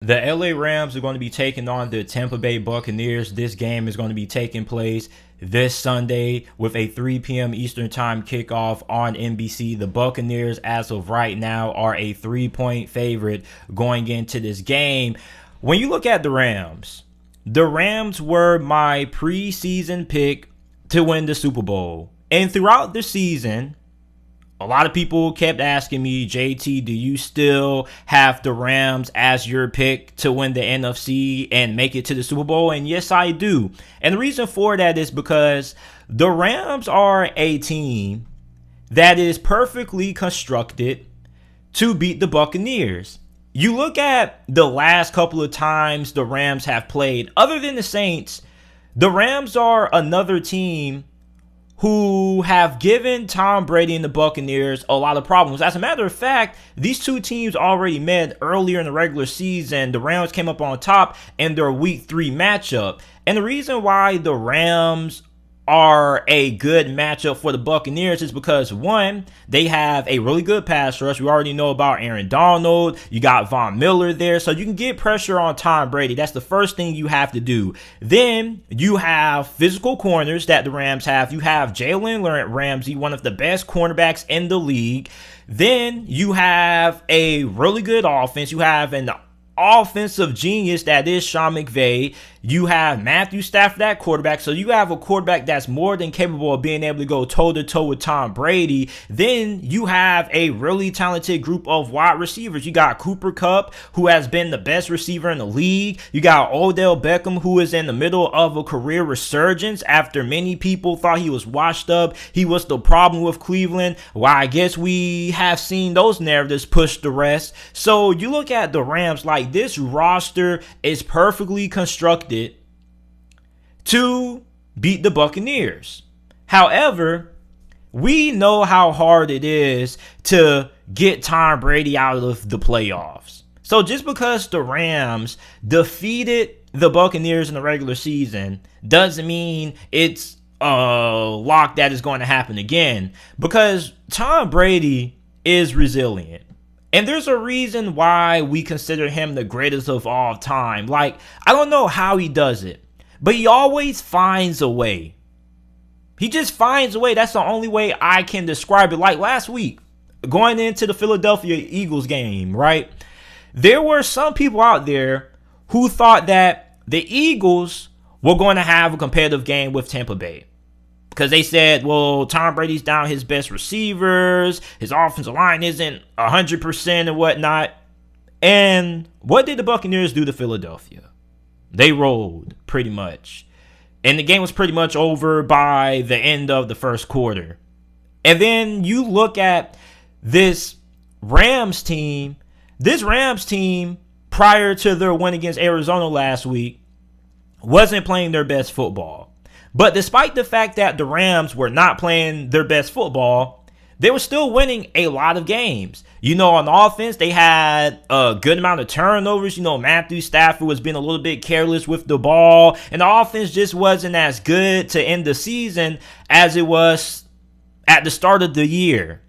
The LA Rams are going to be taking on the Tampa Bay Buccaneers. This game is going to be taking place this Sunday with a 3 p.m. Eastern Time kickoff on NBC. The Buccaneers, as of right now, are a 3-point favorite going into this game. When you look at the Rams were my preseason pick to win the Super Bowl. And throughout the season, a lot of people kept asking me, JT, do you still have the Rams as your pick to win the NFC and make it to the Super Bowl? And yes, I do. And the reason for that is because the Rams are a team that is perfectly constructed to beat the Buccaneers. You look at the last couple of times the Rams have played, other than the Saints, the Rams are another team who have given Tom Brady and the Buccaneers a lot of problems. As a matter of fact, these two teams already met earlier in the regular season. The Rams came up on top in their Week 3 matchup. And the reason why the Rams are a good matchup for the Buccaneers is because, one, they have a really good pass rush. We already know about Aaron Donald. You got Von Miller there, so you can get pressure on Tom Brady. That's the first thing you have to do. Then you have physical corners that the Rams have. You have Jalen Ramsey, one of the best cornerbacks in the league. Then you have a really good offense. You have an offensive genius that is Sean McVay. You have Matthew Stafford at quarterback, so you have a quarterback that's more than capable of being able to go toe-to-toe with Tom Brady. Then you have a really talented group of wide receivers. You got Cooper Kupp, who has been the best receiver in the league. You got Odell Beckham, who is in the middle of a career resurgence after many people thought he was washed up. He was the problem with Cleveland. Well, I guess we have seen those narratives push the rest. So you look at the Rams, like, this roster is perfectly constructed to beat the Buccaneers. However, we know how hard it is to get Tom Brady out of the playoffs. So just because the Rams defeated the Buccaneers in the regular season doesn't mean it's a lock that is going to happen again, because Tom Brady is resilient. And there's a reason why we consider him the greatest of all time. Like, I don't know how he does it, but he always finds a way. He just finds a way. That's the only way I can describe it. Like last week, going into the Philadelphia Eagles game, right? There were some people out there who thought that the Eagles were going to have a competitive game with Tampa Bay, because they said, well, Tom Brady's down his best receivers, his offensive line isn't 100% and whatnot. And what did the Buccaneers do to Philadelphia? They rolled, pretty much. And the game was pretty much over by the end of the first quarter. And then you look at this Rams team. This Rams team, prior to their win against Arizona last week, wasn't playing their best football. But despite the fact that the Rams were not playing their best football, they were still winning a lot of games. You know, on offense, they had a good amount of turnovers. You know, Matthew Stafford was being a little bit careless with the ball, and the offense just wasn't as good to end the season as it was at the start of the year.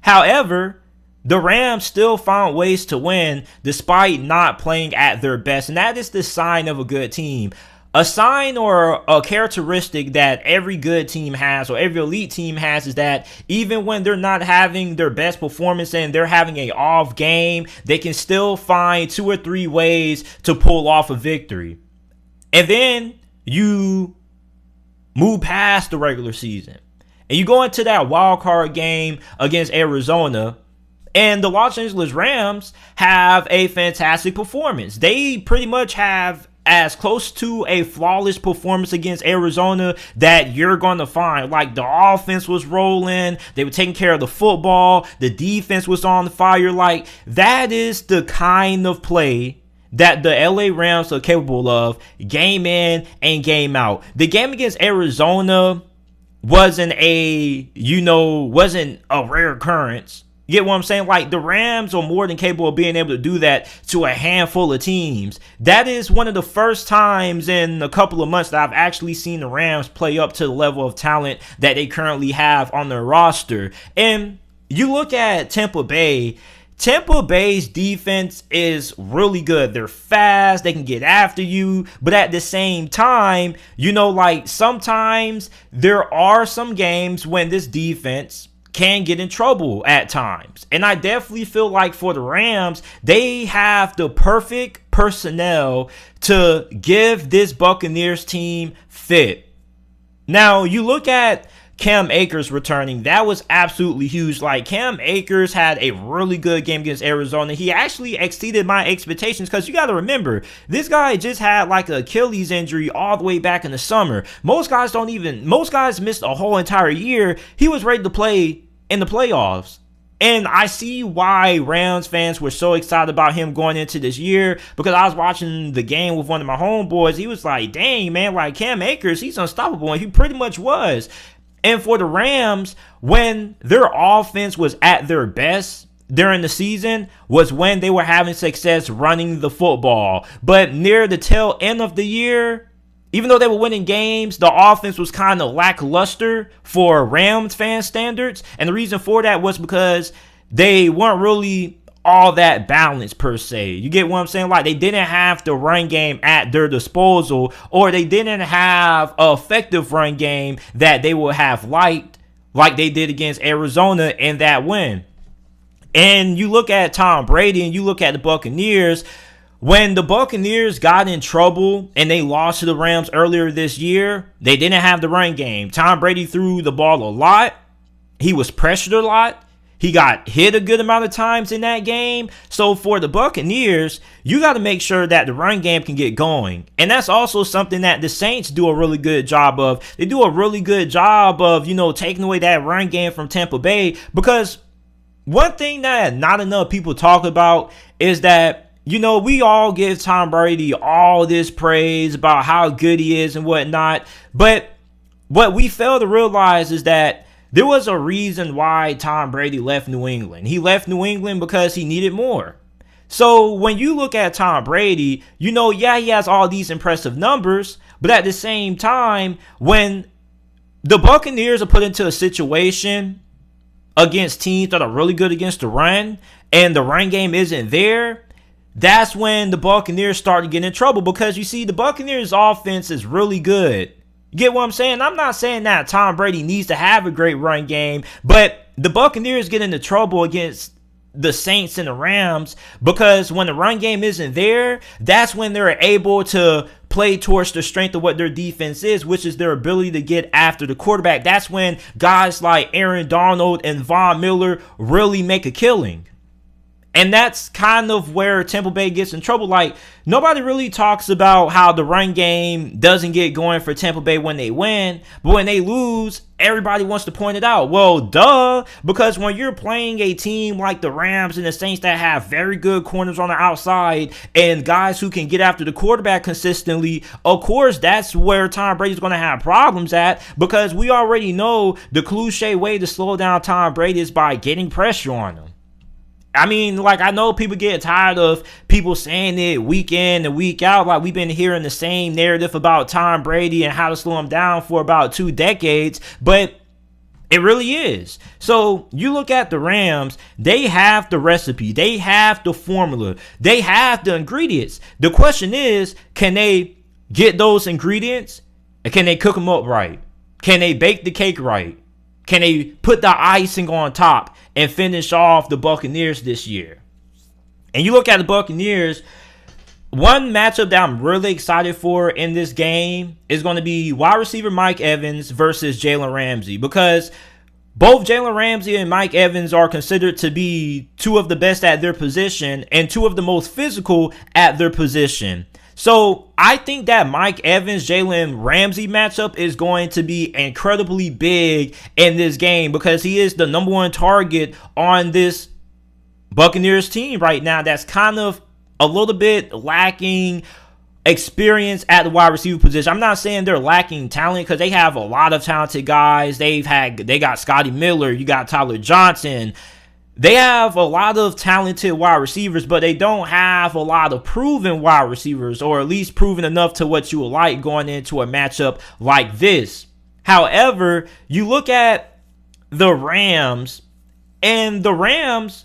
However, the Rams still found ways to win despite not playing at their best, and that is the sign of a good team. A sign or a characteristic that every good team has, or every elite team has, is that even when they're not having their best performance and they're having an off game, they can still find 2 or 3 ways to pull off a victory. And then you move past the regular season and you go into that wild card game against Arizona, and the Los Angeles Rams have a fantastic performance. They pretty much have as close to a flawless performance against Arizona that you're going to find. Like, the offense was rolling, they were taking care of the football, the defense was on fire. Like, that is the kind of play that the LA Rams are capable of, game in and game out. The game against Arizona wasn't a rare occurrence. You get what I'm saying? Like, the Rams are more than capable of being able to do that to a handful of teams. That is one of the first times in a couple of months that I've actually seen the Rams play up to the level of talent that they currently have on their roster. And you look at Tampa Bay. Tampa Bay's defense is really good. They're fast. They can get after you. But at the same time, like sometimes there are some games when this defense can get in trouble at times. And I definitely feel like for the Rams, they have the perfect personnel to give this Buccaneers team fit. Now, you look at Cam Akers returning. That was absolutely huge. Like, Cam Akers had a really good game against Arizona. He actually exceeded my expectations because you got to remember, this guy just had like an Achilles injury all the way back in the summer. Most guys missed a whole entire year. He was ready to play in the playoffs. And I see why Rams fans were so excited about him going into this year, because I was watching the game with one of my homeboys. He was like, dang, man, like Cam Akers, he's unstoppable. And he pretty much was. And for the Rams, when their offense was at their best during the season was when they were having success running the football. But near the tail end of the year, even though they were winning games, the offense was kind of lackluster for Rams fan standards. And the reason for that was because they weren't really all that balanced per se. You get what I'm saying? Like, they didn't have the run game at their disposal, or they didn't have an effective run game that they would have liked, like they did against Arizona in that win. And you look at Tom Brady and you look at the Buccaneers. When the Buccaneers got in trouble and they lost to the Rams earlier this year, they didn't have the run game. Tom Brady threw the ball a lot. He was pressured a lot. He got hit a good amount of times in that game. So for the Buccaneers, you got to make sure that the run game can get going. And that's also something that the Saints do a really good job of. They do a really good job of, taking away that run game from Tampa Bay. Because one thing that not enough people talk about is that, we all give Tom Brady all this praise about how good he is and whatnot. But what we fail to realize is that there was a reason why Tom Brady left New England. He left New England because he needed more. So when you look at Tom Brady, he has all these impressive numbers. But at the same time, when the Buccaneers are put into a situation against teams that are really good against the run, and the run game isn't there, that's when the Buccaneers start to get in trouble. Because you see, the Buccaneers offense is really good. Get what I'm saying? I'm not saying that Tom Brady needs to have a great run game, but the Buccaneers get into trouble against the Saints and the Rams because when the run game isn't there, that's when they're able to play towards the strength of what their defense is, which is their ability to get after the quarterback. That's when guys like Aaron Donald and Von Miller really make a killing. And that's kind of where Tampa Bay gets in trouble. Like, nobody really talks about how the run game doesn't get going for Tampa Bay when they win. But when they lose, everybody wants to point it out. Well, duh. Because when you're playing a team like the Rams and the Saints that have very good corners on the outside and guys who can get after the quarterback consistently, of course, that's where Tom Brady's going to have problems at. Because we already know the cliche way to slow down Tom Brady is by getting pressure on him. I mean, like, I know people get tired of people saying it week in and week out. Like, we've been hearing the same narrative about Tom Brady and how to slow him down for about 2 decades, but it really is. So you look at the Rams, they have the recipe, they have the formula, they have the ingredients. The question is, can they get those ingredients and can they cook them up right? Can they bake the cake right? Can they put the icing on top and finish off the Buccaneers this year? And you look at the Buccaneers, one matchup that I'm really excited for in this game is going to be wide receiver Mike Evans versus Jalen Ramsey, because both Jalen Ramsey and Mike Evans are considered to be 2 of the best at their position and 2 of the most physical at their position. So I think that Mike Evans, Jalen Ramsey matchup is going to be incredibly big in this game because he is the number 1 target on this Buccaneers team right now that's kind of a little bit lacking experience at the wide receiver position. I'm not saying they're lacking talent because they have a lot of talented guys. They got Scotty Miller, you got Tyler Johnson. They have a lot of talented wide receivers, but they don't have a lot of proven wide receivers, or at least proven enough to what you would like going into a matchup like this. However, you look at the Rams, and the Rams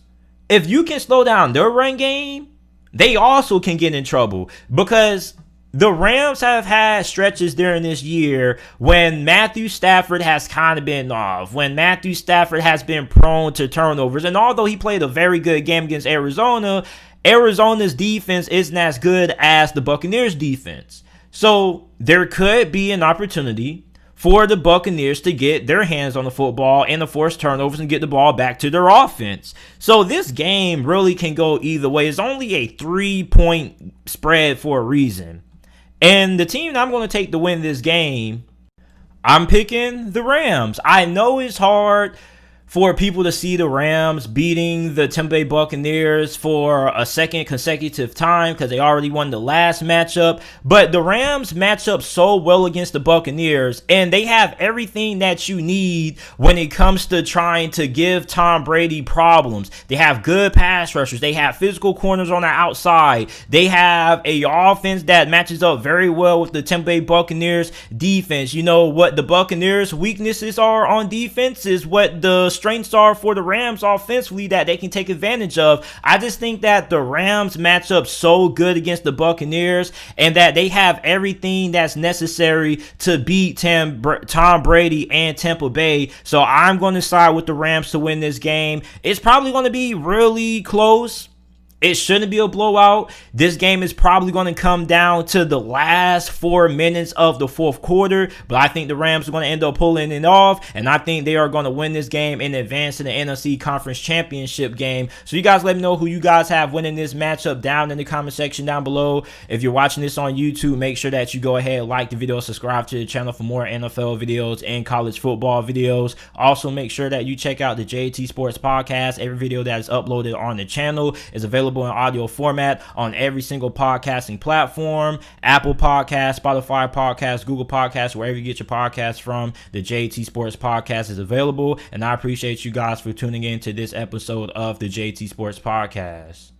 if you can slow down their run game, they also can get in trouble, because the Rams have had stretches during this year when Matthew Stafford has kind of been off, when Matthew Stafford has been prone to turnovers. And although he played a very good game against Arizona, Arizona's defense isn't as good as the Buccaneers' defense. So there could be an opportunity for the Buccaneers to get their hands on the football and to force turnovers and get the ball back to their offense. So this game really can go either way. It's only a 3-point spread for a reason. And the team that I'm going to take to win this game, I'm picking the Rams. I know it's hard for people to see the Rams beating the Tampa Bay Buccaneers for a second consecutive time because they already won the last matchup. But the Rams match up so well against the Buccaneers, and they have everything that you need when it comes to trying to give Tom Brady problems. They have good pass rushers. They have physical corners on the outside. They have a offense that matches up very well with the Tampa Bay Buccaneers defense. You know what the Buccaneers' weaknesses are on defense is what the strengths are for the Rams offensively that they can take advantage of. I just think that the Rams match up so good against the Buccaneers and that they have everything that's necessary to beat Tom Brady and Tampa Bay. So I'm going to side with the Rams to win this game. It's probably going to be really close. It shouldn't be a blowout. This game is probably going to come down to the last 4 minutes of the fourth quarter, but I think the Rams are going to end up pulling it off, and I think they are going to win this game and advance to the NFC Conference Championship game. So you guys let me know who you guys have winning this matchup down in the comment section down below. If you're watching this on YouTube, make sure that you go ahead, like the video, subscribe to the channel for more NFL videos and college football videos. Also, make sure that you check out the JT Sports Podcast. Every video that is uploaded on the channel is available in audio format on every single podcasting platform: Apple Podcasts, Spotify Podcasts, Google Podcasts, wherever you get your podcasts from. The JT Sports Podcast is available, and I appreciate you guys for tuning in to this episode of the JT Sports Podcast.